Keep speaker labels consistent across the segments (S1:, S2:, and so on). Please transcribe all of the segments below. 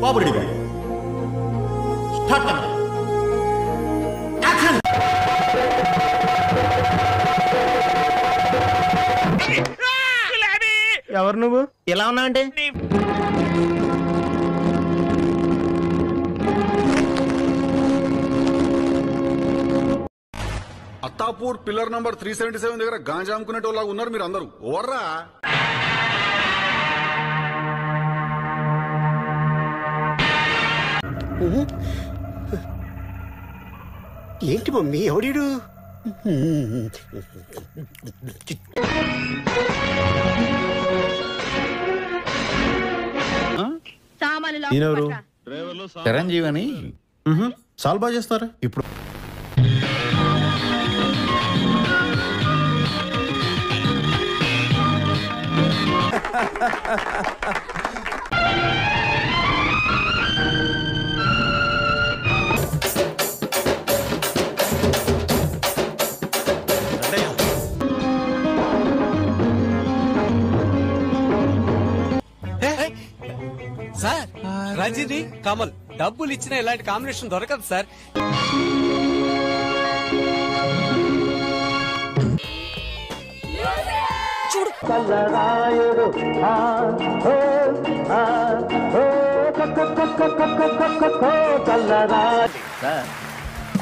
S1: బాబు ready start action.
S2: ఎవరు నువ్వు ఇలా ఉన్నా అంటే?
S3: అత్తాపూర్ పిల్లర్ నంబర్ 377 దగ్గర గాంజా అమ్ముకునేటోళ్ళగా ఉన్నారు మీరు అందరూ. ఓవర్రా
S4: ఏంటి మమ్మీ ఎవడీడు?
S5: చిరంజీవి అని
S1: చాలా బాగా చేస్తారా ఇప్పుడు.
S6: సార్ రజనీ కమల్ డబ్బులు ఇచ్చిన ఇలాంటి కాంబినేషన్ దొరకదు సార్. చూడు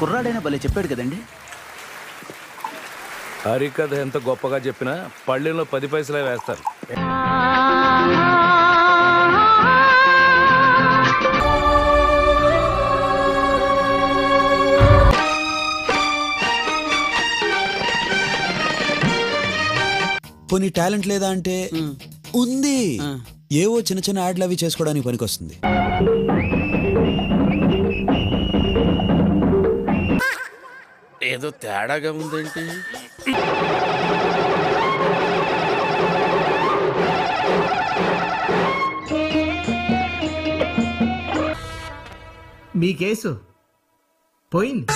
S5: కుర్రాడైనా భలే చెప్పాడు కదండి.
S7: హరికథ ఎంత గొప్పగా చెప్పినా పళ్ళెంలో 10 పైసలే వేస్తారు.
S8: పోనీ టాలెంట్ లేదా అంటే ఉంది. ఏవో చిన్న చిన్న యాడ్లు అవి చేసుకోవడానికి పనికొస్తుంది.
S7: ఏదో తేడాగా ఉందేంటి?
S2: మీ కేసు పోయింది.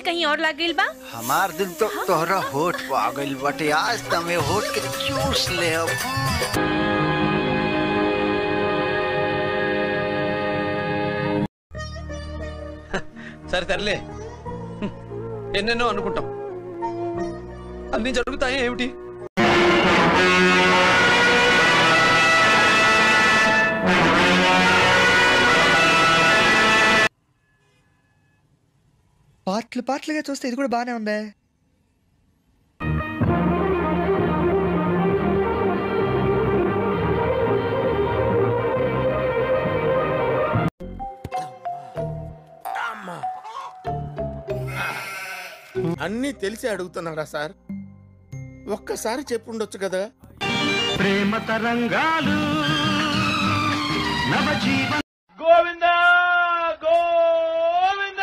S9: कहीं और लग गइल बा?
S5: हमार दिल तो तोहरा होठ पागल बटे। आज तमे होठ के चूस ले अब।
S6: సరే తరలే, ఎన్నెన్నో అనుకుంటాం, అన్ని జరుగుతాయి ఏమిటి?
S10: పాటలుగా చూస్తే ఇది కూడా బానే ఉందే.
S11: అన్నీ తెలిసి అడుగుతున్నారా సార్? ఒక్కసారి చెప్పుండొచ్చు కదా.
S2: ప్రేమ తరంగాలు నవజీవన
S9: గోవింద గోవింద.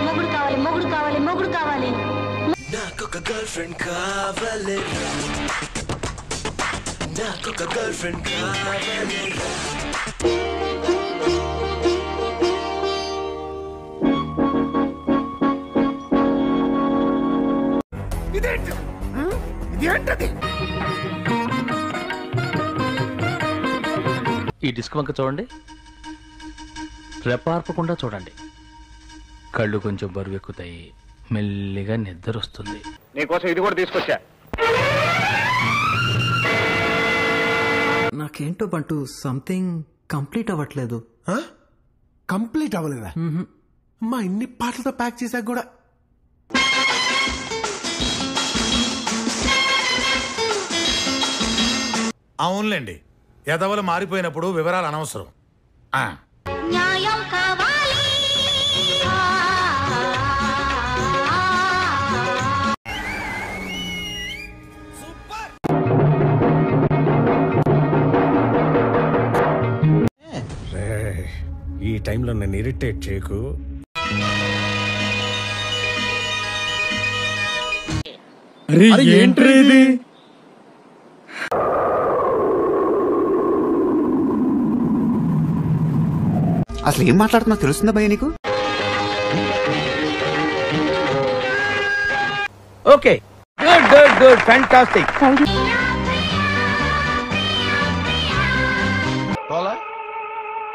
S9: మొగుడు కావాలి, మొగుడు కావాలి, మొగుడు కావాలి.
S12: నాకొక గర్ల్ ఫ్రెండ్ కావాలి, నాకొక గర్ల్ ఫ్రెండ్ కావాలి.
S7: ఈ డిస్క్ వంక చూడండి, రెపార్పకుండా చూడండి. కళ్ళు కొంచెం బరువెక్కుతాయి, మెల్లిగా నిద్ర వస్తుంది.
S13: నీకోసం ఇది కూడా తీసుకొచ్చా.
S14: నాకేంటో బంటూ సంథింగ్ కంప్లీట్ అవ్వట్లేదు.
S15: కంప్లీట్ అవ్వలేదా? అమ్మా ఇన్ని పాటలతో ప్యాక్ చేశాక కూడా.
S16: అవునులేండి, ఎదవలు మారిపోయినప్పుడు వివరాలు అనవసరం.
S9: న్యాయం కావాలి.
S15: టైంలో నన్ను ఇరిటేట్ చేయకు.
S2: ఏంట్రీ ఇది?
S13: అసలు ఏం మాట్లాడుతున్నావు తెలుస్తుందా భయ్య నీకు?
S2: Okay, good good good, fantastic.
S11: పోలా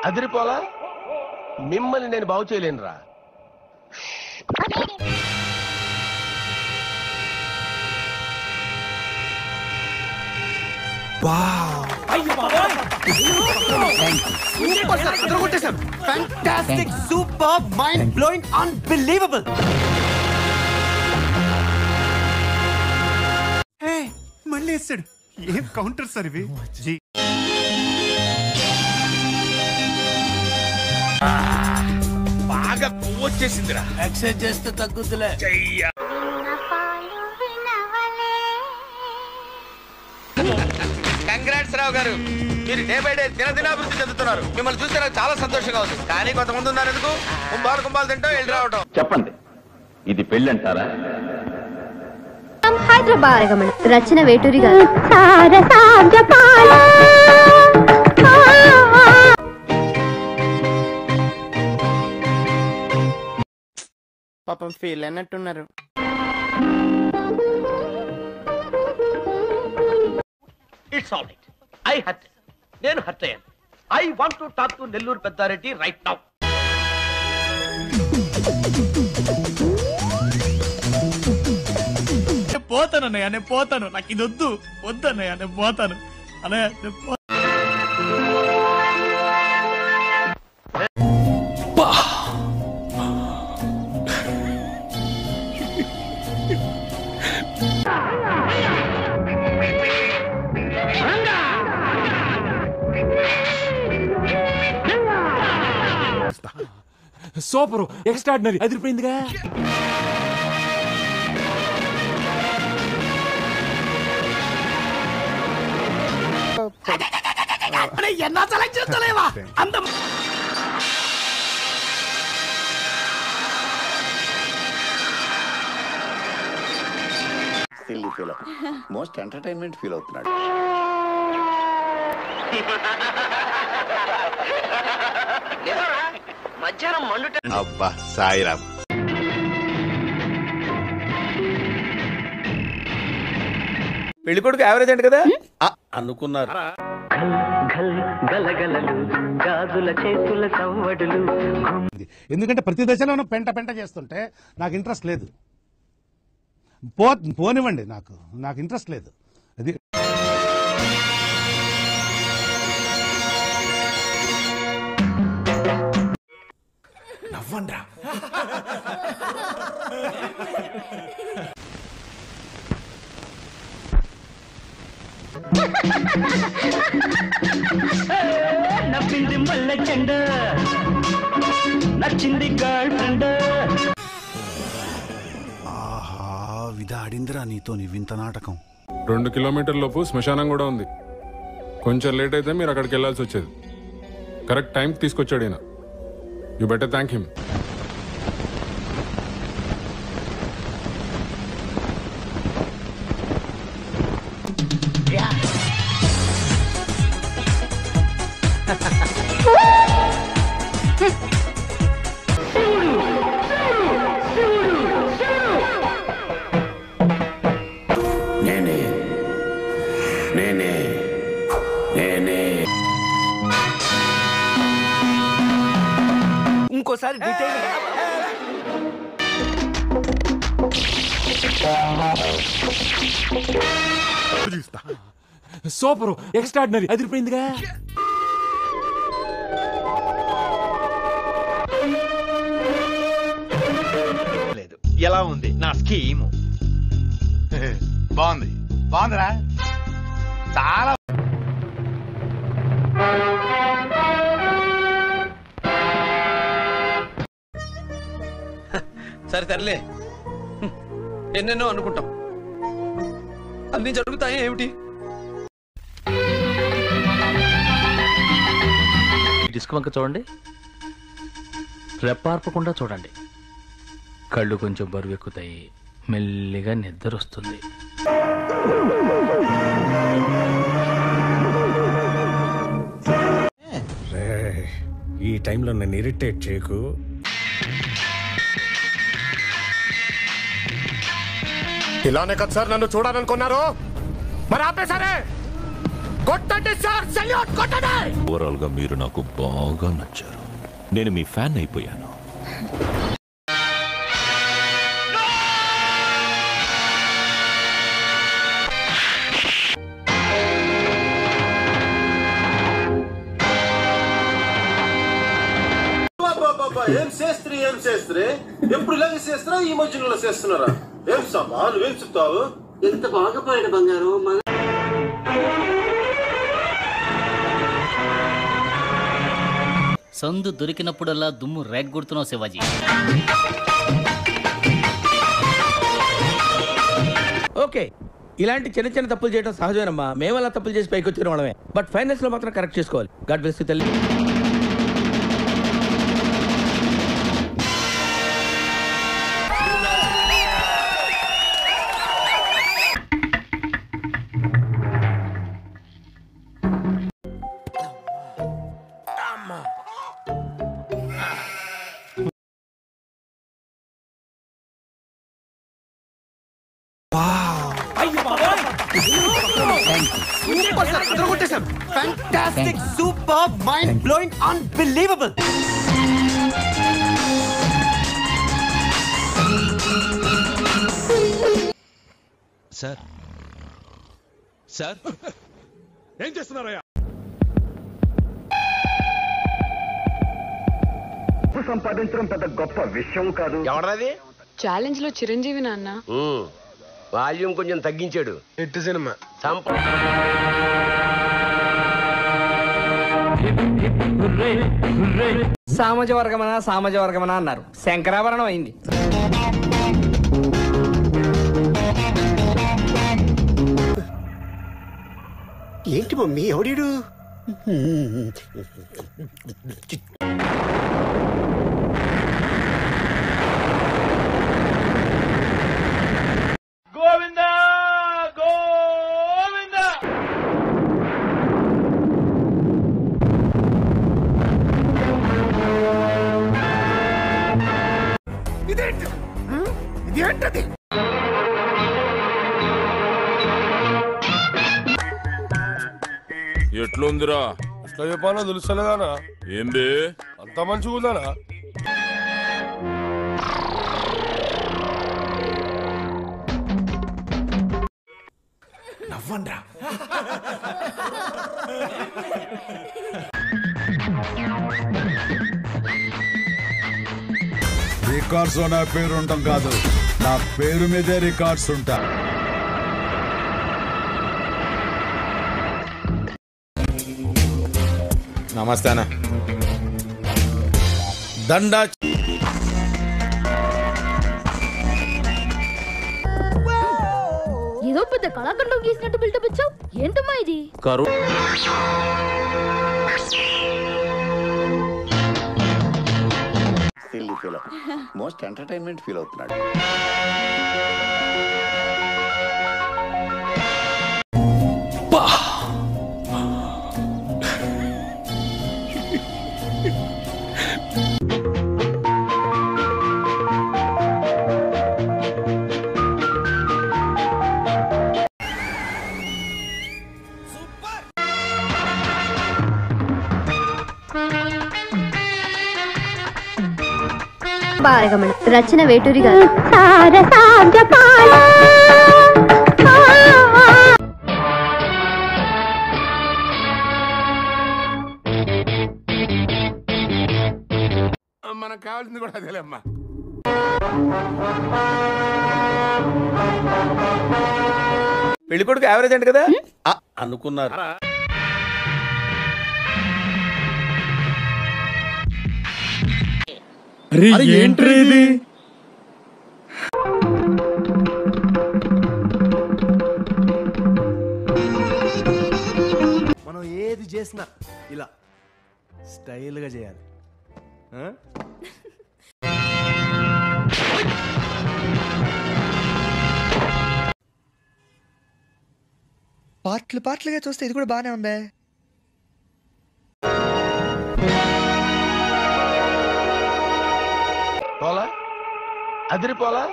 S11: అదిరిపోలా, మిమ్మల్ని నేను బాగు చేయలేనురా.
S13: Fantastic, superb, mind-blowing, unbelievable. మళ్ళీ వేస్తాడు. ఏం కౌంటర్ సార్ ఇవి?
S11: బాగా వచ్చేసిందిరా.
S2: ఎక్సర్సైజ్ చేస్తే తగ్గుతులే.
S11: కంగ్రాట్స్ రావు గారు, మీరు డే బై డే దినదినాభివృద్ధి చెందుతున్నారు. మిమ్మల్ని చూస్తే నాకు చాలా సంతోషంగా ఉంది. కానీ కొంతమంది ఉన్నారు ఎందుకు కుంభాలు తింటాం వెళ్ళి రావటం.
S17: చెప్పండి, ఇది పెళ్ళి అంటారా?
S9: హైదరాబాద్ రచన వేటూరి గారు.
S2: పాపం ఫీల్ అన్నట్టున్నారు.
S11: It's all right, I hurt, నేను హర్ట్ అయ్యాను. I want to talk to Nellore Peddareddy right now.
S2: పోతాను అన్నయ్య, నేను పోతాను. నాకు ఇది వద్దు వద్దన్నయ్య, నేను పోతాను అన్నయ్య.
S15: సూపర్, ఎక్స్ట్రాడినరీ, అదిరిపోయిందిగా.
S2: ఎన్నా సెలెక్ట్ చేస్తలేవా అంత
S13: మోస్ట్ ఎంటర్టైన్మెంట్ ఫీల్ అవుతున్నాడు.
S11: మధ్యాహ్నం మండుట.
S13: అబ్బా సాయిరామ్.
S2: పెళ్లి కొడుకు యావరేజ్ అంట కదా
S1: అనుకున్నారు.
S15: ఎందుకంటే ప్రతి దశలోనూ పెంట చేస్తుంటే నాకు ఇంట్రెస్ట్ లేదు. పోనివ్వండి, నాకు ఇంట్రెస్ట్ లేదు. అది నవ్వండ్రా.
S2: నవ్వింది మల్లె చెండ, నచ్చింది గర్ల్ ఫ్రెండ్.
S13: ఆహా, విధాడిందిరా నీతో నీ వింత నాటకం.
S3: 2 కిలోమీటర్ల లోపు శ్మశానం కూడా ఉంది. కొంచెం లేట్ అయితే మీరు అక్కడికి వెళ్ళాల్సి వచ్చేది. కరెక్ట్ టైంకి తీసుకొచ్చాడు ఈయన. You better thank him.
S2: ఇంకోసారి డీటెయిల్
S15: సూపర్, ఎక్స్ట్రాడినరీ, అదిరిపోయిందిగా.
S11: లేదు, ఎలా ఉంది నా స్కీము?
S16: బాగుందిరా చాలా.
S6: సరే తరలే, ఎన్నెన్నో అనుకుంటాం, అన్ని జరుగుతాయి ఏమిటి?
S7: డిస్క్ వంక చూడండి, రెప్పార్పకుండా చూడండి. కళ్ళు కొంచెం బరువెక్కుతాయి, మెల్లిగా నిద్ర వస్తుంది.
S18: ఈ టైంలో నన్ను ఇరిటేట్ చేయకు. ఇలానే కదా సార్ నన్ను చూడాలనుకున్నారు, మరి ఆపేసరే. కొట్టండి సార్, సెల్యూట్ కొట్టండి.
S19: ఓవరాల్ గా మీరు నాకు బాగా నచ్చారు. నేను మీ ఫ్యాన్ అయిపోయాను.
S20: ఏం చేస్త్రీ ఎప్పుడు ఇలాగే చేస్తారా? ఈ మధ్యలో చేస్తున్నారా? ఏం సామా నువ్వేం చెప్తావు? ఎంత బాగా పోయాడు బంగారం.
S21: సందు దొరికినప్పుడల్లా దుమ్ము రేగ్గొడుతున్నావు శివాజీ.
S11: ఓకే, ఇలాంటి చిన్న చిన్న తప్పులు చేయడం సహజమేనమ్మా. మేము అలా తప్పులు చేసి పైకి వచ్చిన వాళ్ళమే. బట్ ఫైనల్స్ లో మాత్రం కరెక్ట్ చేసుకోవాలి. గాడ్ బ్లెస్ యు తల్లి.
S4: Fantastic, superb, mind-blowing, unbelievable.
S22: Sir sir
S15: ఏం చేస్తున్నారయ్యా?
S17: సంపాదించడం పెద్ద గొప్ప విషయం కాదు.
S11: ఎవరది?
S23: ఛాలెంజ్ లో చిరంజీవి నాన్న.
S11: వాల్యూమ్ కొంచెం తగ్గించాడు. Hit cinema. సామాజిక వర్గమనా అన్నారు. శంకరాభరణం అయింది.
S4: ఏంటి మమ్మీ ఎవడీడు?
S2: గోవిందా గోవిందా.
S18: ఇదేంటది?
S24: ఎట్లుందిరా?
S15: ఎట్లా చెప్పాలో తెలుస్తలేదానా?
S24: ఏం బే
S15: అంత మంచిగా ఉందానా?
S18: నవ్వండ్రా.
S25: రికార్డ్స్ లో నా పేరు ఉండటం కాదు, నా పేరు మీదే రికార్డ్స్ ఉంటా.
S18: నమస్తే అన్న. దండా.
S9: ఏదో పెద్ద కళాఖండం గీసినట్టు బిల్డప్ ఇచ్చావు. ఏంటమ్మా ఇది?
S1: మోస్ట్ ఎంటర్టైన్మెంట్ ఫీల్ అవుతున్నాడు.
S9: బాలగమన రచన వేటూరి గారు.
S15: మనకు కావాల్సింది కూడా అదేలేమ్మా.
S11: పెళ్లి కొడుకు యావరేజ్ అంట కదా అనుకున్నారు.
S2: ఏంట్రీ ఇది?
S18: మనం ఏది చేసినా ఇలా స్టైల్గా చేయాలి.
S5: పార్ట్లుగా చూస్తే ఇది కూడా బానే ఉందే.
S16: పోలా అదిరిపోలా,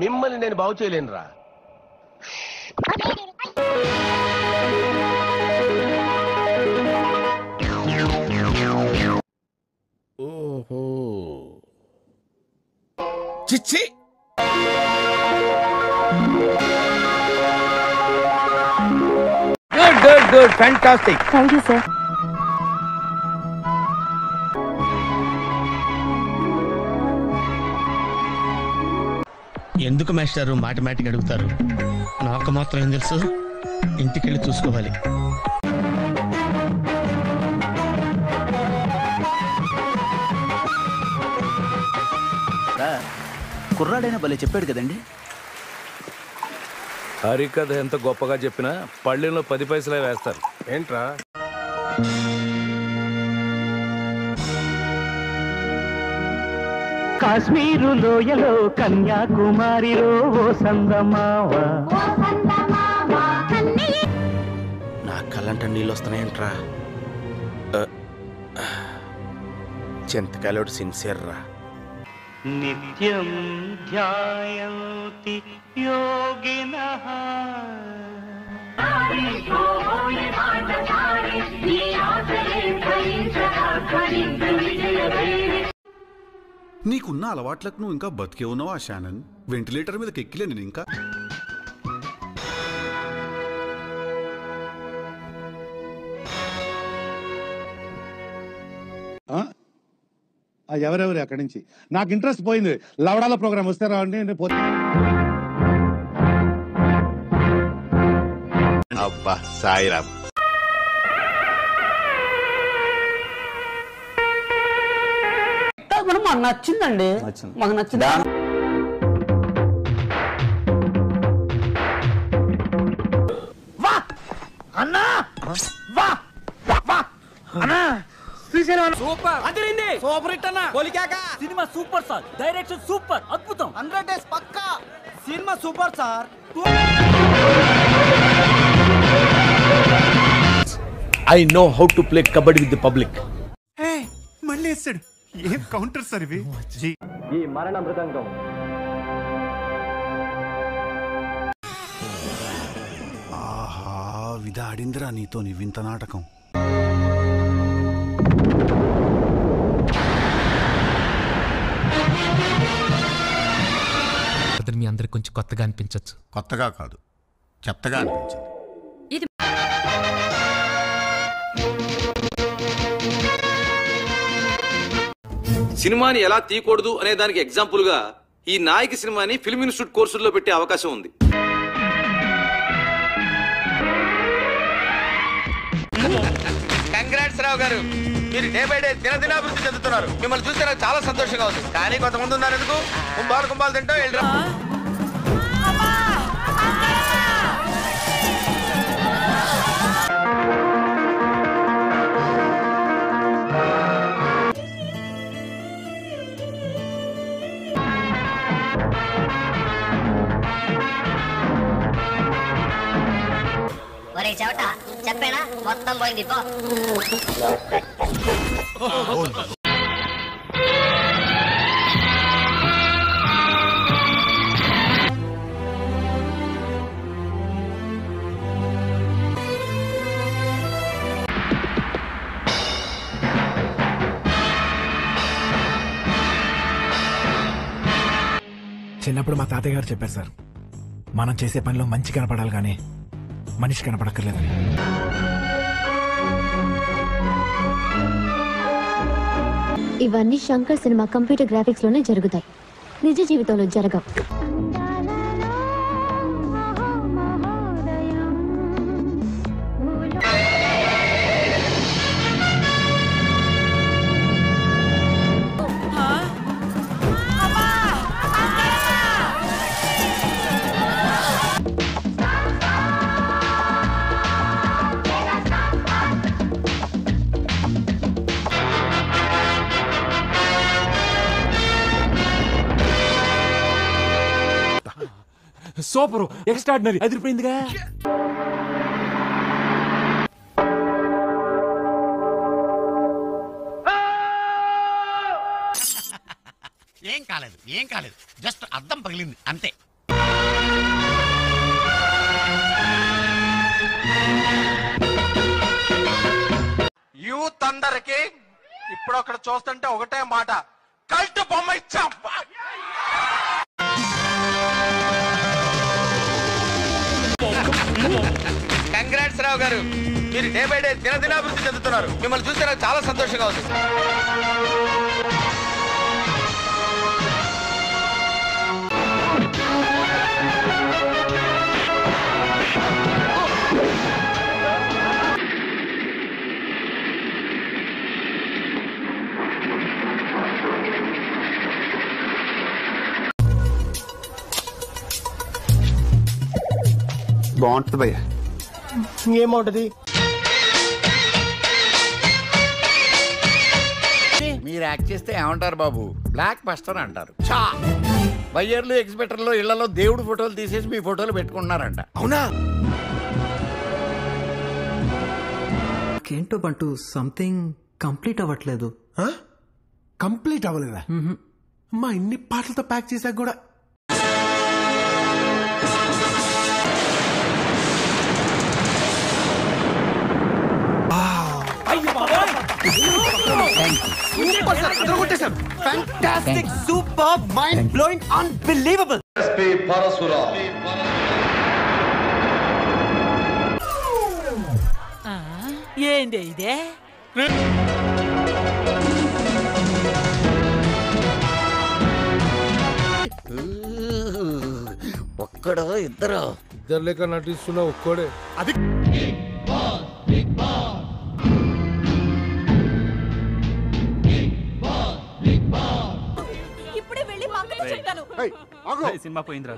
S16: మిమ్మల్ని నేను బాగు చేయలేనురా. ఓహో చిచ్చి,
S11: good fantastic.
S9: Thank you sir.
S11: ఎందుకు మాస్టారు మాటిమాటికి అడుగుతారు? నాకు మాత్రం ఏం తెలుసు, ఇంటికెళ్ళి చూసుకోవాలి.
S8: కుర్రాడైనా భలే చెప్పాడు కదండి.
S10: హరికథ ఎంత గొప్పగా చెప్పినా పళ్ళెంలో 10 పైసలే వేస్తారు.
S16: ఏంట్రా
S12: కాశ్మీరు లోయలో కన్యాకుమారిలో ఓ సందమావ.
S11: నా కళ్ళంట నీళ్ళు వస్తున్నాయంట్రా. చింతకాయలోడు సిన్సియర్ రా.
S12: నిత్యం ధ్యాయంతి యోగినః
S13: నీకున్న అలవాట్లకు నువ్వు ఇంకా బతికే ఉన్నావా షానన్? వెంటిలేటర్ మీదకి ఎక్కిలే నేను ఇంకా.
S15: ఎవరెవరు అక్కడి నుంచి? నాకు ఇంట్రెస్ట్ పోయింది. లవడాల ప్రోగ్రామ్ వస్తే రావండి.
S1: అబ్బా సాయిరామ్.
S8: మాకు నచ్చిందండి, మాకు నచ్చింది.
S5: అన్నా అన్నా సూపర్ అదిరింది. సూపర్ హిట్ అన్న. కొలికాక సినిమా సూపర్ సార్. డైరెక్షన్ సూపర్, అద్భుతం. 100 డేస్ పక్కా సినిమా super sir.
S16: I know how to play kabaddi with the public.
S15: మళ్ళీ వేస్తాడు. ఏం కౌంటర్ సార్ ఇవి?
S12: ఈ మరణ మృదంగం
S13: ఆహా విధాడిందిరా నీతో నీ వింత నాటకం.
S2: మీ అందరికి కొంచెం కొత్తగా అనిపించచ్చు.
S1: కొత్తగా కాదు, చెత్తగా అనిపించింది.
S6: సినిమాని ఎలా తీయకూడదు అనే దానికి ఎగ్జాంపుల్ గా ఈ నాయకి సినిమాని ఫిల్మ్ ఇన్స్టిట్యూట్ కోర్సుల్లో పెట్టే అవకాశం ఉంది.
S11: కంగ్రాట్స్ రావు గారు, మీరు డే బై డే దినదినాభివృద్ధి చెందుతున్నారు. మిమ్మల్ని చూస్తే నాకు చాలా సంతోషంగా ఉంది. కానీ కొంతమంది ఉన్నారు ఎందుకు, కుంభాలు తింటూ వెళ్ళరా.
S24: ఒరే చవట, చెప్పేనా మొత్తం పోయింది పో.
S2: చిన్నప్పుడు మా తాతయ్య గారు చెప్పారు సార్, మనం చేసే పనిలో మంచి కనపడాలి కానీ మనిషి కనపడక్కర్లేదని.
S9: ఇవన్నీ శంకర్ సినిమా కంప్యూటర్ గ్రాఫిక్స్ లోనే జరుగుతాయి, నిజ జీవితంలో జరగవు.
S2: సూపర్, ఎక్స్ట్రాడినరీ, అదిరిపోయిందిగా.
S1: ఏం కాలేదు జస్ట్ అద్దం పగిలింది అంతే.
S11: యూత్ అందరికి ఇప్పుడు అక్కడ చూస్తుంటే ఒకటే మాట, కల్ట్ బొమ్మ ఇచ్చాం. కంగ్రాట్స్ రావు గారు, మీరు డే బై డే దినదినాభివృద్ధి చెందుతున్నారు. మిమ్మల్ని చూస్తే నాకు చాలా సంతోషంగా ఉంది.
S4: బాగుంటుంది భయ్య.
S5: ఏముంటది?
S3: మీరు యాక్ట్ చేస్తే ఏమంటారు బాబు? బ్లాక్ బస్టర్ అంటారు. బయ్యర్లు ఎగ్జిబిటర్లో ఇళ్లలో దేవుడు ఫోటోలు తీసేసి మీ ఫోటోలు పెట్టుకుంటున్నారంట.
S4: అవునా?
S7: ఏంటో బంటూ సంథింగ్ కంప్లీట్ అవ్వట్లేదు.
S15: కంప్లీట్ అవ్వలేదా? మా ఇన్ని పాటలతో ప్యాక్ చేశాక కూడా
S4: సూపర్ సార్, అదరగొట్టేశారు. Fantastic, super, mind blowing, unbelievable.
S5: ఏంది ఇదే?
S3: ఒక్కడో ఇద్దరు
S10: లెక్క నటిస్తున్నా ఒక్కడే.
S15: అది
S5: ఇప్పుడే వెళ్ళి పక్కన చెప్తాను.
S12: సినిమా పోయిందిరా,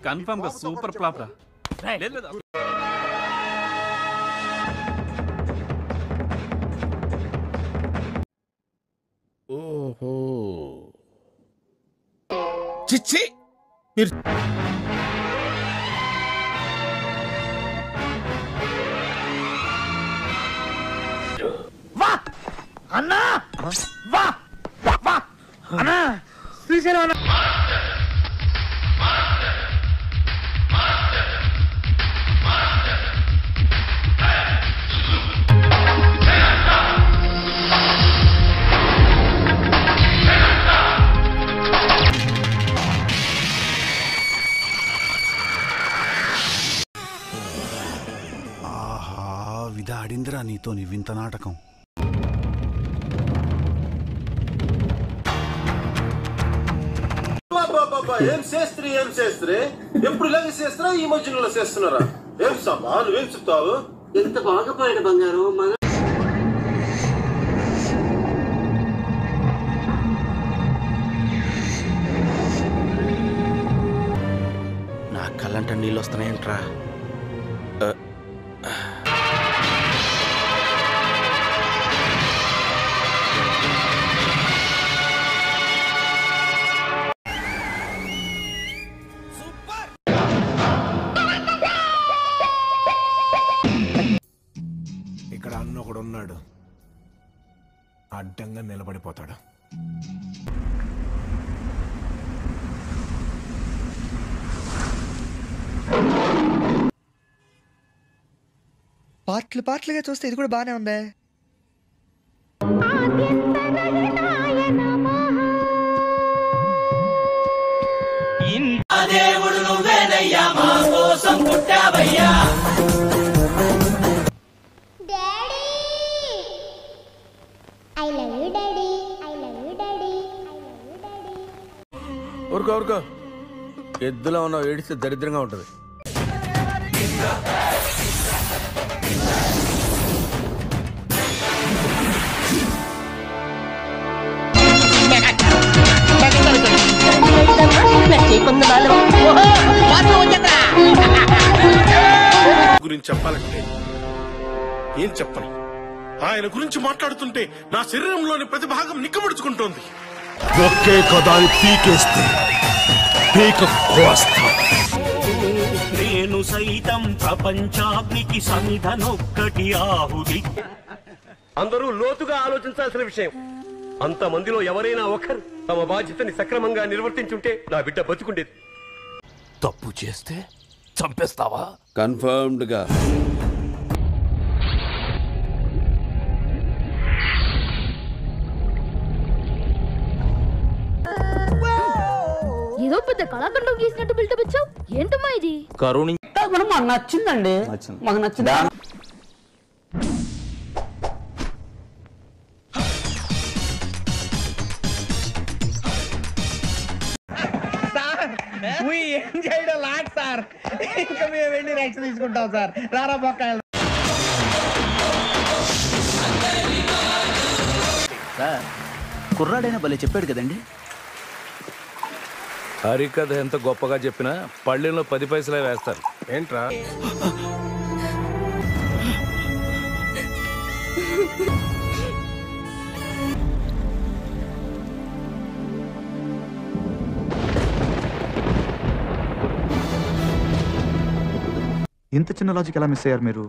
S12: కన్ఫర్మ్ గా సూపర్ ఫ్లాప్ రా.
S16: ఓహో చిచ్చి మీరు
S5: అన్నా వా వా అన్నా శ్రీశైలం అన్నా.
S13: ఆహా విధాడిందిరా నీతో నీ వింత నాటకం.
S18: ఏం చేస్త్రీ ఎప్పుడు ఇలాగే చేస్తారా? ఈ మధ్యలో చేస్తున్నారా? ఏం సమ్మా నువ్వేం చెప్తావు?
S4: ఎంత బాగా పోయాడు బంగారు.
S3: నా కళ్ళంట నీళ్ళు వస్తున్నాయంట్రా.
S2: ఇక్కడ అన్న ఒకడు ఉన్నాడు, అడ్డంగా నిలబడిపోతాడు.
S5: పాటలుగా చూస్తే ఇది కూడా బానే ఉందే. దేవుడు నువ్వేనయ్యా, మా కోసం పుట్టావయ్యా.
S16: ఊరుకో ఊరుకో, ఎద్దులో ఉన్నావు, ఏడిస్తే దరిద్రంగా ఉంటుంది.
S18: గురించి చెప్పాలంటే ఏం చెప్పను. ఆయన గురించి మాట్లాడుతుంటే నా శరీరంలోని ప్రతి భాగం నిక్కబడుచుకుంటోంది.
S16: ఒకే కదాని పీకేస్తే పీక కోస్తా.
S12: నేను సైతం ప్రపంచాగ్నికి సమిధనొక్కటి ఆహుతి.
S18: అందరూ లోతుగా ఆలోచించాల్సిన విషయం.
S16: అంతమందిలో ఎవరైనా ఒకరు తమ బాధ్యతని సక్రమంగా నిర్వర్తించుంటే నా బిడ్డ బతుకుండేది.
S1: తప్పు చేస్తే చంపేస్తావా?
S16: కన్ఫర్మ్డ్ గా.
S9: ఏదో పెద్ద కళాఖండం గీసినట్టు బిల్డప్ ఇచ్చావు. ఏంటమ్మా ఇది?
S8: కరుణి
S5: మాకు నచ్చిందండి. మాకు నచ్చింది.
S11: ఏం చేయడం లాట్ సార్. ఇంకా మేము వెళ్ళి రైట్స్ తీసుకుంటాం సార్. రారా బొక్క.
S8: సార్ కుర్రాడైనా భలే చెప్పాడు కదండి.
S10: హరికథ ఎంత గొప్పగా చెప్పినా పళ్ళెంలో 10 పైసలే వేస్తారు.
S18: ఏంట్రా?
S14: ఇంత చిన్న లాజిక్ ఎలా మిస్ అయ్యారు మీరు?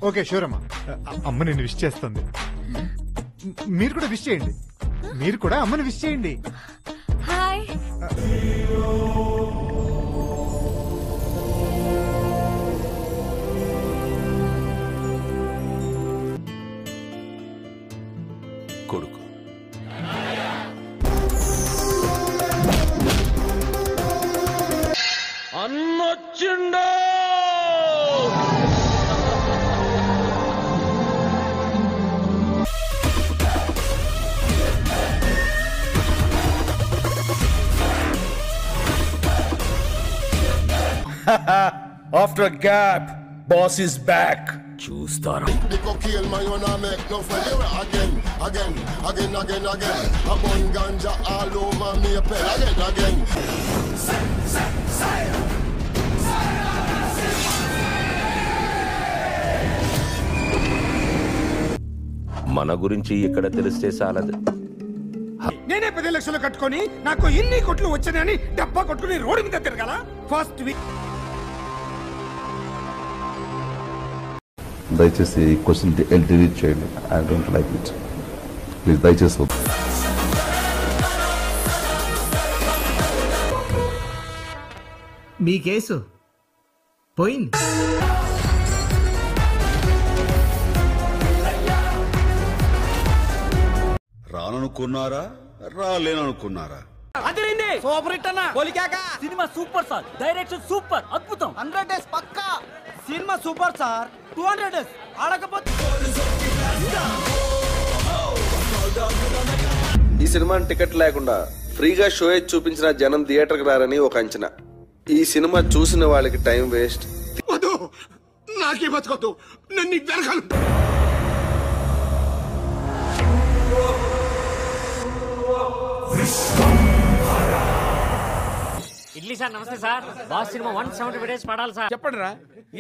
S2: ఓకే షూర్ అమ్మా. అమ్మ నేను విష్ చేస్తుంది. మీరు కూడా విష్ చేయండి. మీరు కూడా అమ్మని విష్ చేయండి.
S9: హాయ్.
S1: కొడుకు
S16: అన్నొచ్చిండో.
S18: After a gap, boss is back.
S1: చూస్తారా? మన గురించి ఇక్కడ తెలిస్తే చాలదు.
S15: నేనే 10 లక్షలు కట్టుకొని నాకు ఇన్ని కొట్లు వచ్చాయని డబ్బా కొట్టుకుని రోడ్డు మీద తిరగాల. ఫస్ట్ వీక్
S19: దయచేసి ఈ క్వశ్చన్ డిలీట్ చేయండి. I don't like it. Please దయచేసి.
S5: మీ కేసు పోయింది.
S13: రాననుకున్నారా, రాలేననుకున్నారా?
S5: అదిరింది. సూపర్ హిట్ అన్న. పోలికాక సినిమా సూపర్ సార్. డైరెక్షన్ సూపర్ అద్భుతం. 100 డేస్ పక్కా. సినిమా సూపర్ సార్. 200 డేస్ ఆడకపోతే.
S6: ఈ సినిమాని టికెట్ లేకుండా ఫ్రీగా షో చూపించిన జనం థియేటర్కి రారని ఒక అంచనా. ఈ సినిమా చూసిన వాళ్ళకి టైం వేస్ట్.
S15: నాకే బతకొద్దు. నన్ను వెనకాల
S5: ఇడ్లీ సార్ నమస్తే సార్. బాస్ సినిమా 170 డేస్ పడాలి సార్.
S11: చెప్పండి రా.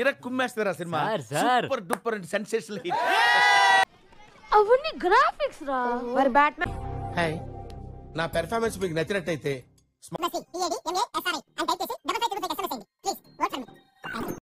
S11: ఇరక్ కుమ్మేస్తారా సినిమా.
S5: Sir
S11: super duper and sensational hit.
S9: అవన్నీ గ్రాఫిక్స్ రా. మరి బ్యాట్‌మ్యాన్.
S11: హాయ్. నా పెర్ఫార్మెన్స్ మీకు నచ్చినట్టయితే